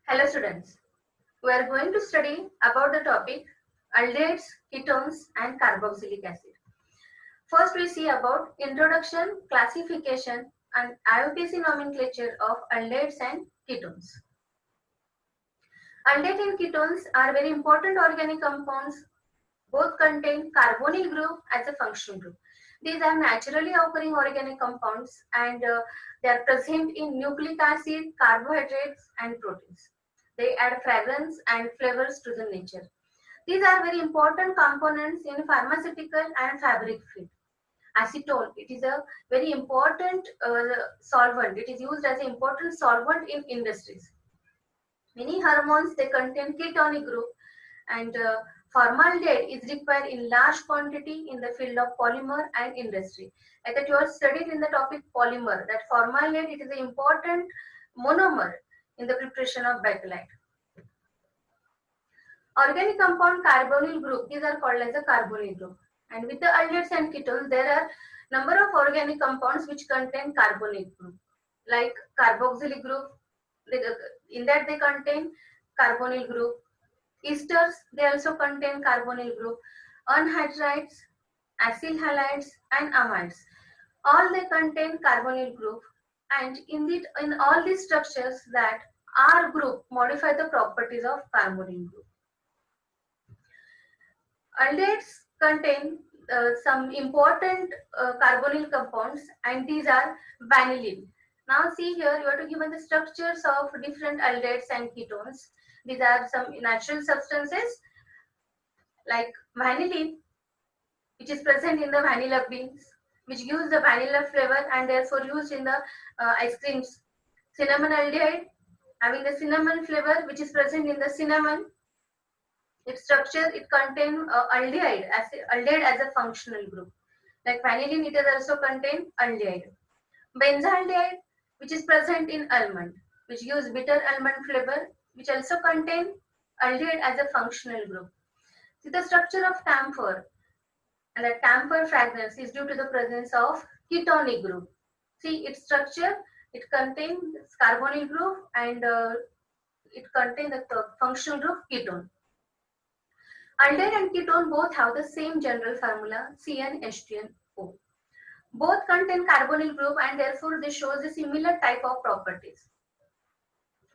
Hello students, we are going to study about the topic aldehydes, ketones and carboxylic acid. First we see about introduction, classification and IUPAC nomenclature of aldehydes and ketones. Aldehydes and ketones are very important organic compounds. Both contain carbonyl group as a functional group. These are naturally occurring organic compounds and they are present in nucleic acid, carbohydrates and proteins. They add fragrance and flavors to the nature. These are very important components in pharmaceutical and fabric field. Acetone, it is a very important solvent. It is used as an important solvent in industries. Many hormones, they contain ketonic group and formaldehyde is required in large quantity in the field of polymer and industry. Like that you are studied in the topic polymer, that formaldehyde, it is an important monomer in the preparation of bakelite. Organic compound carbonyl group, these are called as a carbonyl group. And with the aldehydes and ketones, there are number of organic compounds which contain carbonyl group, like carboxylic group. In that they contain carbonyl group. Esters, they also contain carbonyl group. Anhydrides, acyl halides, and amides. All they contain carbonyl group. And in all these structures, that R group modify the properties of carbonyl group. Aldehydes contain some important carbonyl compounds, and these are vanillin. Now see here, you are to given the structures of different aldehydes and ketones. These are some natural substances like vanillin, which is present in the vanilla beans, which gives the vanilla flavor and therefore used in the ice creams. Cinnamon aldehyde, having the cinnamon flavor, which is present in the cinnamon. Its structure, it contains aldehyde as a functional group. Like vanillin, it is also contain aldehyde. Benzaldehyde, which is present in almond, which gives bitter almond flavor, which also contain aldehyde as a functional group. See the structure of camphor, and the camphor fragrance is due to the presence of ketonic group. See its structure, it contains carbonyl group and it contains the functional group ketone. Aldehyde and ketone both have the same general formula CnH2nO. Both contain carbonyl group and therefore they show the similar type of properties.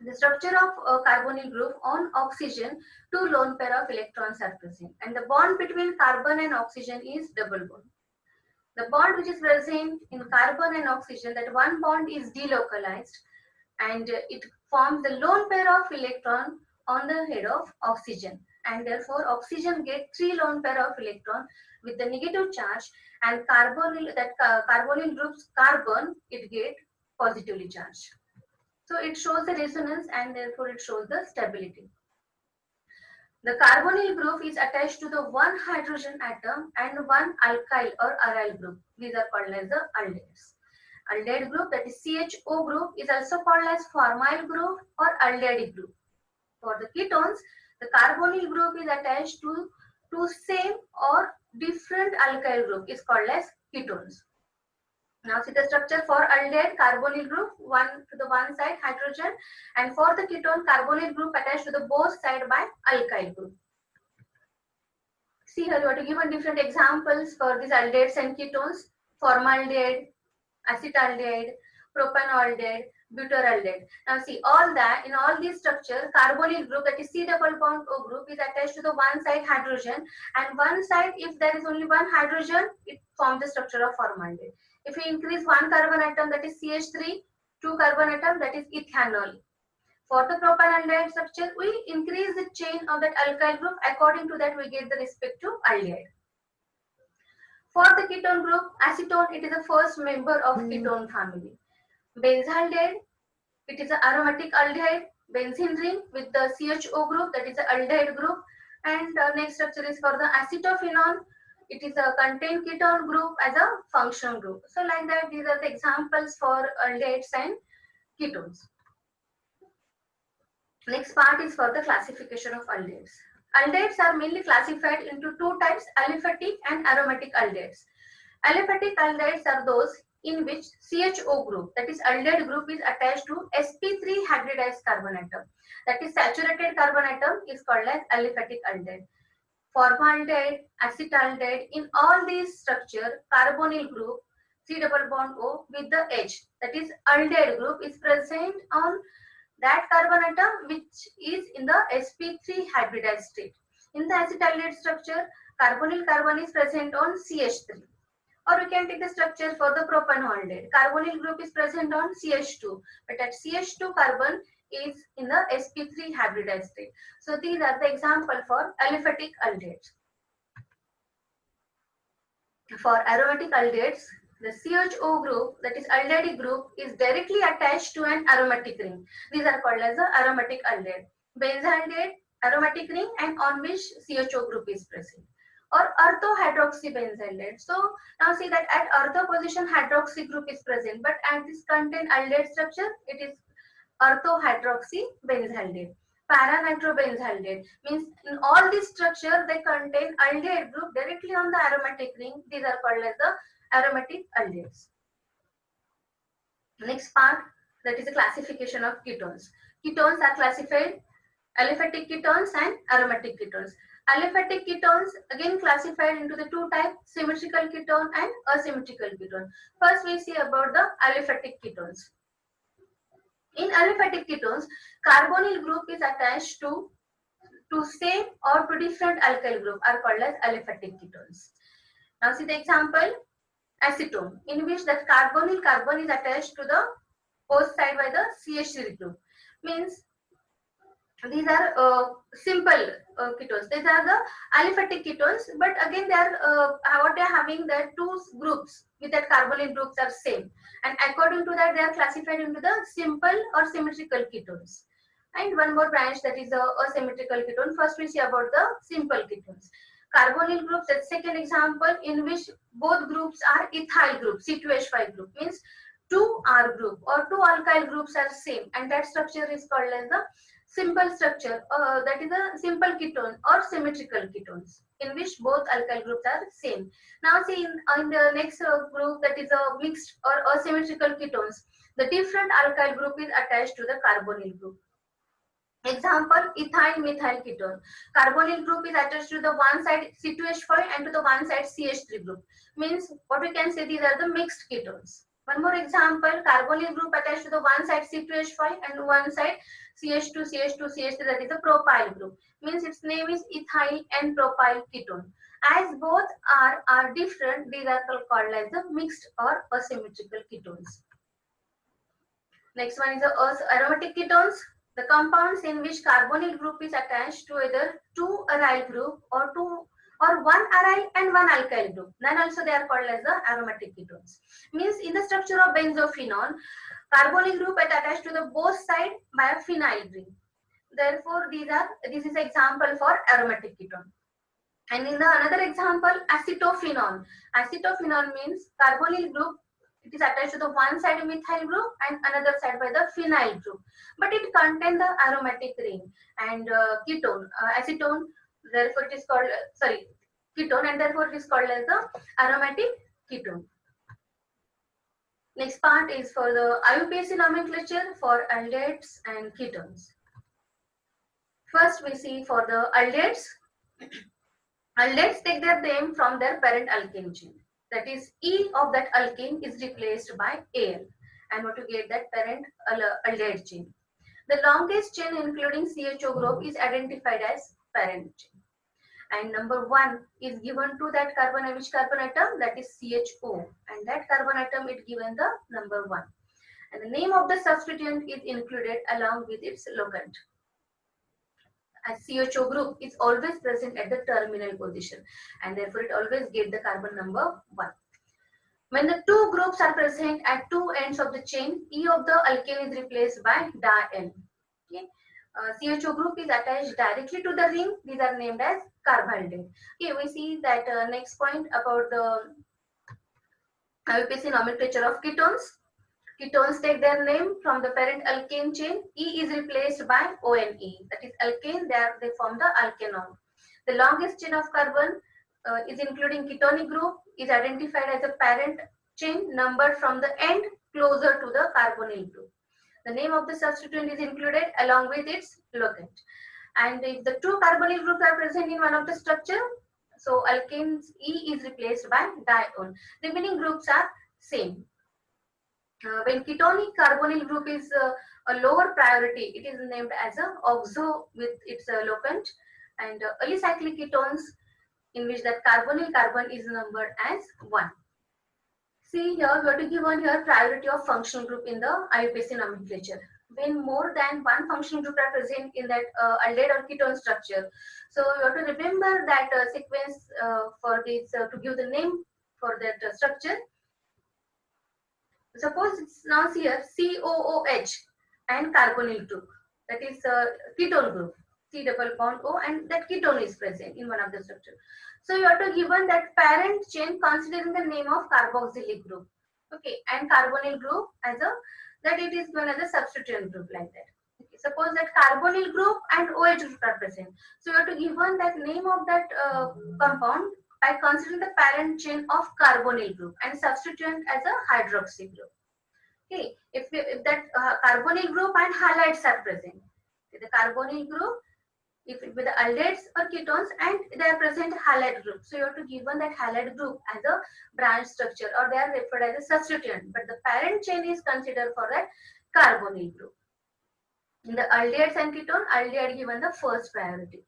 The structure of a carbonyl group, on oxygen, two lone pair of electrons are present, and the bond between carbon and oxygen is double bond. The bond which is present in carbon and oxygen, that one bond is delocalized and it forms the lone pair of electron on the head of oxygen, and therefore oxygen get three lone pair of electron with the negative charge, and carbonyl group's carbon, it get positively charged. So it shows the resonance and therefore it shows the stability. The carbonyl group is attached to the one hydrogen atom and one alkyl or aryl group. These are called as the aldehydes. Aldehyde group, that is CHO group, is also called as formyl group or aldehydic group. For the ketones, the carbonyl group is attached to same or different alkyl group, is called as ketones. Now see the structure for aldehyde, carbonyl group, one to the one side hydrogen, and for the ketone, carbonyl group attached to the both side by alkyl group. See here, you have to given different examples for these aldehydes and ketones: formaldehyde, acetaldehyde, propanaldehyde, butyraldehyde. Now see all that in all these structures, carbonyl group, that is C double bond O group, is attached to the one side hydrogen, and one side, if there is only one hydrogen, it forms the structure of formaldehyde. If we increase one carbon atom, that is CH3, two carbon atom, that is ethanol. For the propanaldehyde structure, we increase the chain of that alkyl group. According to that, we get the respective aldehyde. For the ketone group, acetone, it is the first member of ketone family. Benzaldehyde, it is an aromatic aldehyde. Benzene ring with the CHO group, that is the aldehyde group. And next structure is for the acetophenone. It is a contained ketone group as a functional group. So like that, these are the examples for aldehydes and ketones. Next part is for the classification of aldehydes. Aldehydes are mainly classified into two types, aliphatic and aromatic aldehydes. Aliphatic aldehydes are those in which CHO group, that is aldehyd group, is attached to sp3 hybridized carbon atom. That is saturated carbon atom is called as aliphatic aldehyd. Formaldehyde, acetaldehyde, in all these structure, carbonyl group C double bond O with the H, that is aldehyd group, is present on that carbon atom which is in the sp3 hybridized state. In the acetaldehyde structure, carbonyl carbon is present on CH3. Or we can take the structure for the propanoldehyde. Carbonyl group is present on CH2, but that CH2 carbon is in the sp3 hybridized state. So these are the example for aliphatic aldehydes. For aromatic aldehydes, the CHO group, that is aldehyde group, is directly attached to an aromatic ring. These are called as the aromatic aldehyde. Benzaldehyde, aromatic ring, and on which CHO group is present. Or orthohydroxybenzaldehyde. So now see that at ortho position hydroxy group is present, but at this contain aldehyde structure, it is orthohydroxybenzaldehyde. Para-nitrobenzaldehyde means in all these structure they contain aldehyde group directly on the aromatic ring. These are called as the aromatic aldehydes. Next part, that is the classification of ketones. Ketones are classified aliphatic ketones and aromatic ketones. Aliphatic ketones again classified into the two types, symmetrical ketone and asymmetrical ketone. First we see about the aliphatic ketones. In aliphatic ketones, carbonyl group is attached to same or to different alkyl group are called as aliphatic ketones. Now see the example, acetone, in which that carbonyl carbon is attached to the both side by the CH3 group. Means these are simple ketones. These are the aliphatic ketones, but again they are what they are having, that two groups with that carbonyl groups are same, and according to that they are classified into the simple or symmetrical ketones. And one more branch, that is the asymmetrical ketone. First we see about the simple ketones. Carbonyl groups, that's second example, in which both groups are ethyl group, C2H5 group, means two R group or two alkyl groups are same, and that structure is called as the simple structure, that is a simple ketone or symmetrical ketones, in which both alkyl groups are same. Now see in the next group, that is a mixed or asymmetrical ketones, the different alkyl group is attached to the carbonyl group. Example, ethyl methyl ketone. Carbonyl group is attached to the one side C2H5 and to the one side CH3 group. Means what we can say, these are the mixed ketones. One more example, carbonyl group attached to the one side C2H5 and one side CH2, CH2, CH3, that is the propyl group. Means its name is ethyl and propyl ketone. As both are different, these are called as the mixed or asymmetrical ketones. Next one is the aromatic ketones. The compounds in which carbonyl group is attached to either two aryl group or one aryl and one alkyl group. Then also they are called as the aromatic ketones. Means in the structure of benzophenone, carbonyl group is attached to the both side by a phenyl ring. Therefore, this is example for aromatic ketone. And in the another example, acetophenone. Acetophenone means carbonyl group, it is attached to the one side methyl group and another side by the phenyl group, but it contains the aromatic ring and ketone, acetone, therefore it is called ketone, and therefore it is called as the aromatic ketone. Next part is for the IUPAC nomenclature for aldehydes and ketones. First we see for the aldehydes. Aldehydes take their name from their parent alkane chain. That is, E of that alkane is replaced by Al, and what you get, that parent aldehyde chain. The longest chain including CHO group is identified as parent chain. And number 1 is given to that carbon, which carbon atom? That is CHO, and that carbon atom is given the number 1. And the name of the substituent is included along with its locant. A CHO group is always present at the terminal position, and therefore it always gets the carbon number 1. When the two groups are present at two ends of the chain, E of the alkane is replaced by di-N. Okay. CHO group is attached directly to the ring. These are named as carbaldehyde. Okay, we see that next point about the IUPAC nomenclature of ketones. Ketones take their name from the parent alkane chain. E is replaced by ONE. That is alkane, they form the alkanol. The longest chain of carbon is including ketonic group is identified as a parent chain numbered from the end closer to the carbonyl group. The name of the substituent is included along with its locant. And if the two carbonyl groups are present in one of the structure, so alkanes E is replaced by dione. Remaining groups are same. When ketonic carbonyl group is a lower priority, it is named as a oxo with its locant, and alicyclic ketones in which that carbonyl carbon is numbered as 1. See here, we have to give on here priority of functional group in the IUPAC nomenclature. When more than one functional group are present in that aldehyde or ketone structure, so you have to remember that sequence for this to give the name for that structure. Suppose it's now here COOH and carbonyl group, that is ketone group, C double bond O, and that ketone is present in one of the structure. So you have to given that parent chain considering the name of carboxylic group, okay, and carbonyl group as a that it is given as a substituent group like that. Okay, suppose that carbonyl group and OH group are present, so you have to given that name of that compound by considering the parent chain of carbonyl group and substituent as a hydroxy group. Okay, if that carbonyl group and halides are present, the carbonyl group, if it with the aldehydes or ketones and they are present halide group, so you have to given that halide group as a branch structure or they are referred as a substituent, but the parent chain is considered for that carbonyl group. In the aldehydes and ketone, aldehyde given the first priority.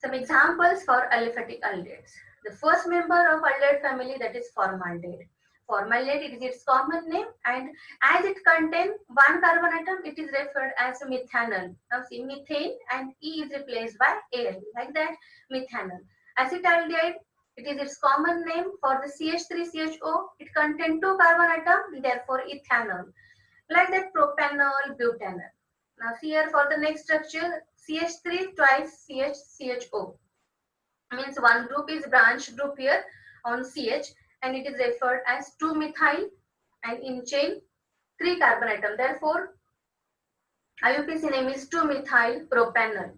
Some examples for aliphatic aldehydes. The first member of aldehyde family, that is formaldehyde. Formaldehyde, it is its common name, and as it contains one carbon atom, it is referred as methanol. Now see, methane and E is replaced by Al, like that, methanol. Acetaldehyde, it is its common name for the CH3CHO. It contains two carbon atoms, therefore ethanol. Like that, propanol, butanol. Now see here for the next structure, CH3 twice CH, CHO. Means one group is branch group here on CH and it is referred as 2-methyl, and in chain 3 carbon atom. Therefore, IUPAC name is 2-methyl propanol.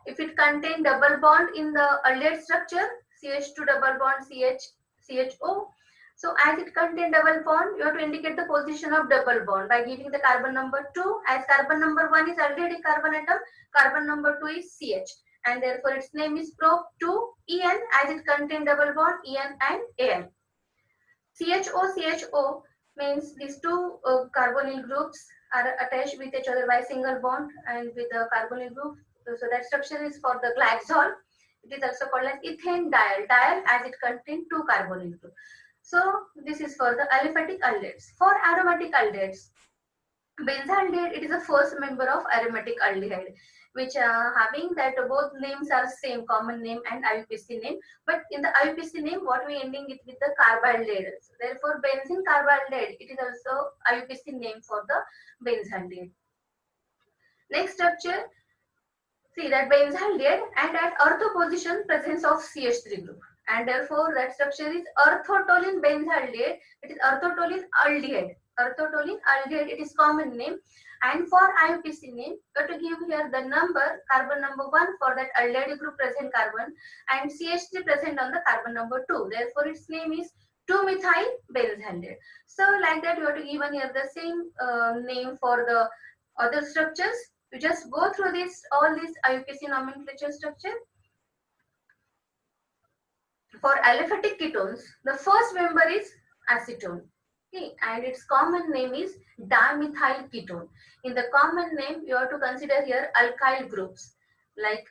If it contains double bond in the aldehyde structure, CH2 double bond CH, CHO. So as it contains double bond, you have to indicate the position of double bond by giving the carbon number 2. As carbon number 1 is already carbon atom, carbon number 2 is CH. And therefore its name is prop2En as it contains double bond En and Al. CHO means these two carbonyl groups are attached with each other by single bond and with the carbonyl group. So that structure is for the glycol. It is also called as ethane diol. Diol as it contains two carbonyl groups. So this is for the aliphatic aldehydes. For aromatic aldehydes, benzaldehyde, it is the first member of aromatic aldehyde, which having that both names are same common name and IUPAC name, but in the IUPAC name what we ending it with the carbaldehyde. Therefore benzene carbaldehyde, it is also IUPAC name for the benzaldehyde. Next structure, see that benzaldehyde and at ortho position presence of CH3 group, and therefore that structure is orthotolene benzaldehyde. It is orthotolene aldehyde. Orthotolene aldehyde, it is common name. And for IUPAC name, you have to give here the number, carbon number 1 for that aldehyde group present carbon and CH3 present on the carbon number 2. Therefore, its name is 2-methyl benzaldehyde. So like that, you have to give here the same name for the other structures. You just go through this all these IUPAC nomenclature structure. For aliphatic ketones, the first member is acetone. Okay, and its common name is dimethyl ketone. In the common name, you have to consider here alkyl groups. Like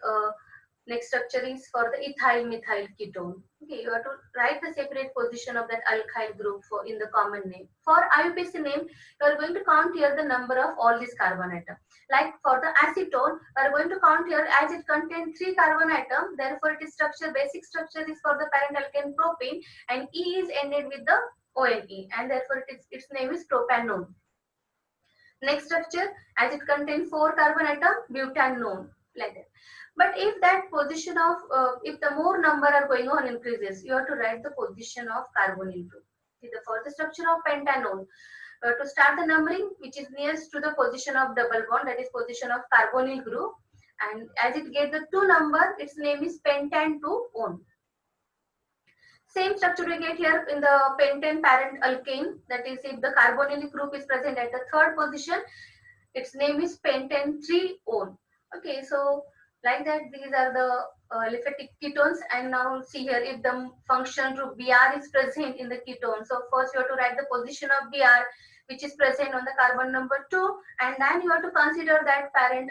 next structure is for the ethyl methyl ketone. Okay, you have to write the separate position of that alkyl group for in the common name. For IUPAC name, you are going to count here the number of all these carbon atoms. Like for the acetone, we are going to count here as it contains 3 carbon atoms. Therefore, its structure, basic structure is for the parent alkane propene, and E is ended with the ONE, and therefore its name is propanone. Next structure, as it contains 4 carbon atom, butanone, like that. But if that position of, if the more number are going on increases, you have to write the position of carbonyl group. For the structure of pentanone, to start the numbering, which is nearest to the position of double bond, that is position of carbonyl group, and as it gets the 2 number, its name is pentan 2 one. Same structure we get here in the pentane parent alkane. That is, if the carbonyl group is present at the third position, its name is pentane 3-one. Okay, so like that, these are the aliphatic ketones. And now see here, if the functional group Br is present in the ketone, so first you have to write the position of Br, which is present on the carbon number 2, and then you have to consider that parent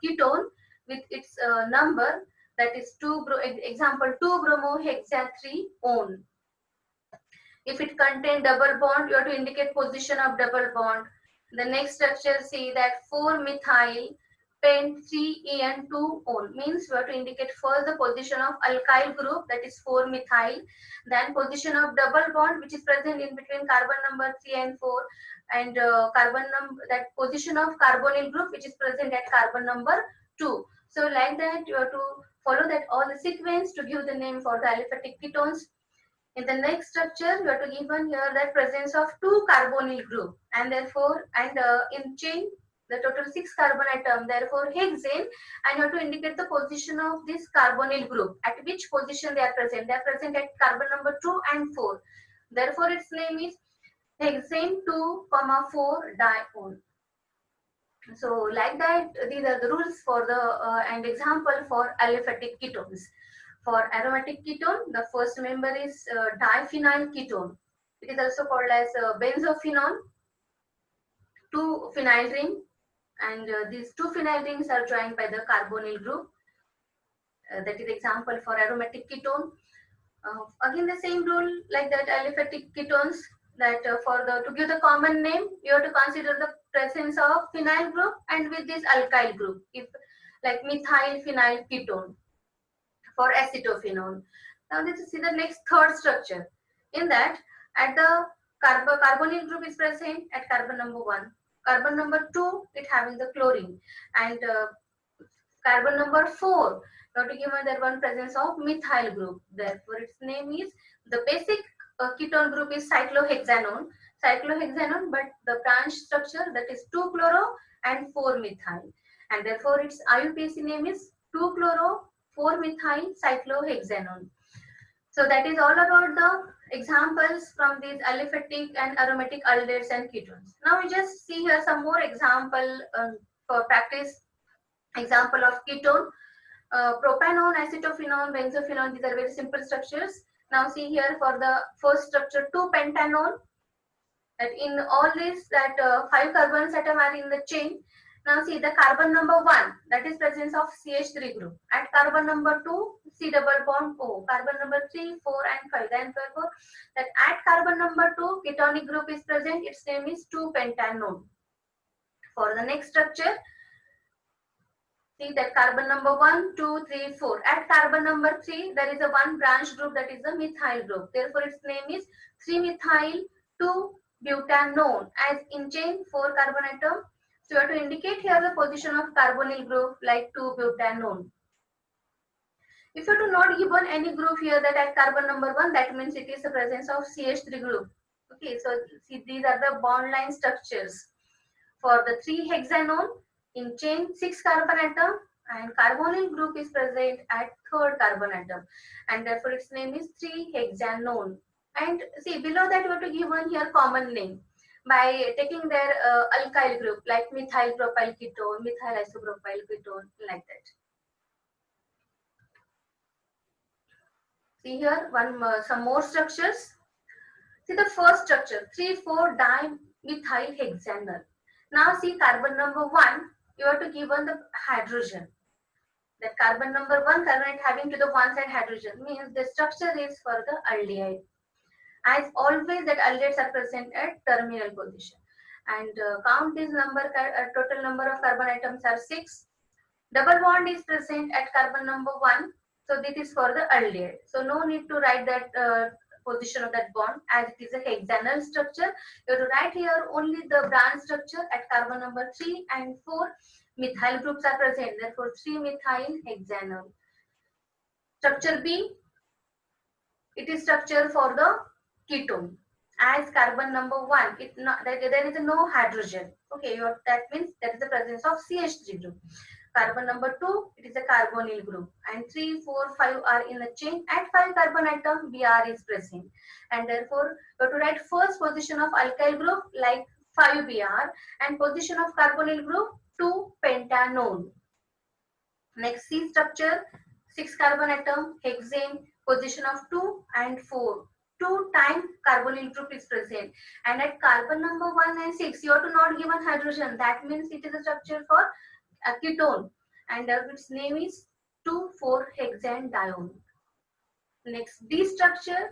ketone with its number, that is example 2-bromohexane 3-one. If it contains double bond, you have to indicate position of double bond. The next structure, see that 4-methyl pent 3-en2-one, means you have to indicate first the position of alkyl group, that is 4-methyl, then position of double bond which is present in between carbon number 3 and 4, and that position of carbonyl group which is present at carbon number 2. So like that, you have to follow that all the sequence to give the name for the aliphatic ketones. In the next structure, you have to given here that presence of 2 carbonyl group, and therefore, in chain, the total 6 carbon atom, therefore hexane, and you have to indicate the position of this carbonyl group, at which position they are present. They are present at carbon number 2 and 4. Therefore, its name is hexane 2,4 dione. So like that, these are the rules for the and example for aliphatic ketones. For aromatic ketone, the first member is diphenyl ketone. It is also called as benzophenone, 2 phenyl ring, and these 2 phenyl rings are joined by the carbonyl group. That is example for aromatic ketone. Again, the same rule like that aliphatic ketones, that to give the common name, you have to consider the presence of phenyl group and with this alkyl group, if like methyl phenyl ketone for acetophenone. Now let's see the next third structure. In that, at the carbonyl group is present at carbon number 1. Carbon number 2, it having the chlorine, and carbon number 4, not to given that one presence of methyl group. Therefore, its name is, the basic ketone group is cyclohexanone. Cyclohexanone, but the branch structure, that is 2-chloro and 4-methyl, and therefore its IUPAC name is 2-chloro 4-methyl cyclohexanone. So that is all about the examples from these aliphatic and aromatic aldehydes and ketones. Now we just see here some more example for practice. Example of ketone, propanone, acetophenone, benzophenone. These are very simple structures. Now see here for the first structure 2-pentanone. That in all this, that 5 carbons atom are in the chain. Now see the carbon number 1, that is presence of CH3 group. At carbon number 2, C double bond O. Carbon number 3, 4 and 5. Then therefore, that at carbon number 2, ketonic group is present. Its name is 2-pentanone. For the next structure, see that carbon number 1, 2, 3, 4. At carbon number 3, there is a one branch group, that is the methyl group. Therefore, its name is 3-methyl 2-butanone, as in chain 4 carbon atom. So you have to indicate here the position of carbonyl group like 2-butanone. If you do not given any group here, that at carbon number 1, that means it is the presence of CH3 group. Okay, so see these are the bond line structures. For the 3-hexanone, in chain 6 carbon atom, and carbonyl group is present at 3rd carbon atom, and therefore its name is 3-hexanone. And see below that you have to give one here common name by taking their alkyl group like methyl propyl ketone, methyl isopropyl ketone, like that. See here some more structures. See the first structure 3,4-dimethyl hexanal. Now see carbon number 1, you have to give on the hydrogen. That carbon number 1 carbonate having to the one side hydrogen means the structure is for the aldehyde. As always, that aldehydes are present at terminal position. And count this number, total number of carbon atoms are 6. Double bond is present at carbon number 1. So this is for the aldehyde. So no need to write that position of that bond, as it is a hexanal structure. You have to write here only the branch structure at carbon number 3 and 4. Methyl groups are present. Therefore, 3-methyl hexanal. Structure B, it is structure for the ketone. As carbon number 1, there is no hydrogen. Okay, that means there is the presence of CH3 group. Carbon number 2, it is a carbonyl group, and 3, 4, 5 are in a chain. At 5 carbon atom, Br is present, and therefore we have to write first position of alkyl group like 5Br and position of carbonyl group 2 pentanone. Next C structure, 6 carbon atom, hexane, position of 2 and 4. 2 time carbonyl group is present, and at carbon number 1 and 6 you have to not given hydrogen. That means it is a structure for a ketone, and its name is 2,4-hexanedione. Next D structure,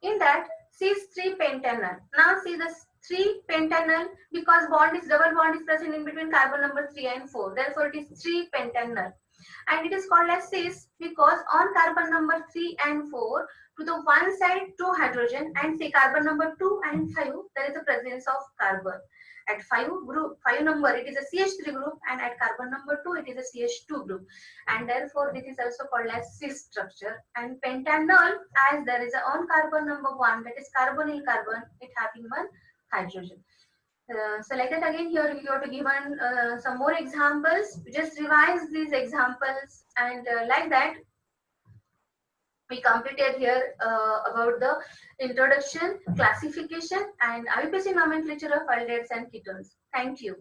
in that C is 3 pentanol. Now see this 3 pentanol, because double bond is present in between carbon number 3 and 4, therefore it is 3 pentanol, and it is called as cis because on carbon number 3 and 4 to the one side 2 hydrogen, and say carbon number 2 and 5 there is a presence of carbon. At 5 number it is a CH3 group, and at carbon number 2 it is a CH2 group, and therefore this is also called as cis structure. And pentanol, as there is a on carbon number 1, that is carbonyl carbon, it having one hydrogen. So like that again here you have to given some more examples. Just revise these examples, and like that we completed here about the introduction, classification and IUPAC nomenclature of aldehydes and ketones. Thank you.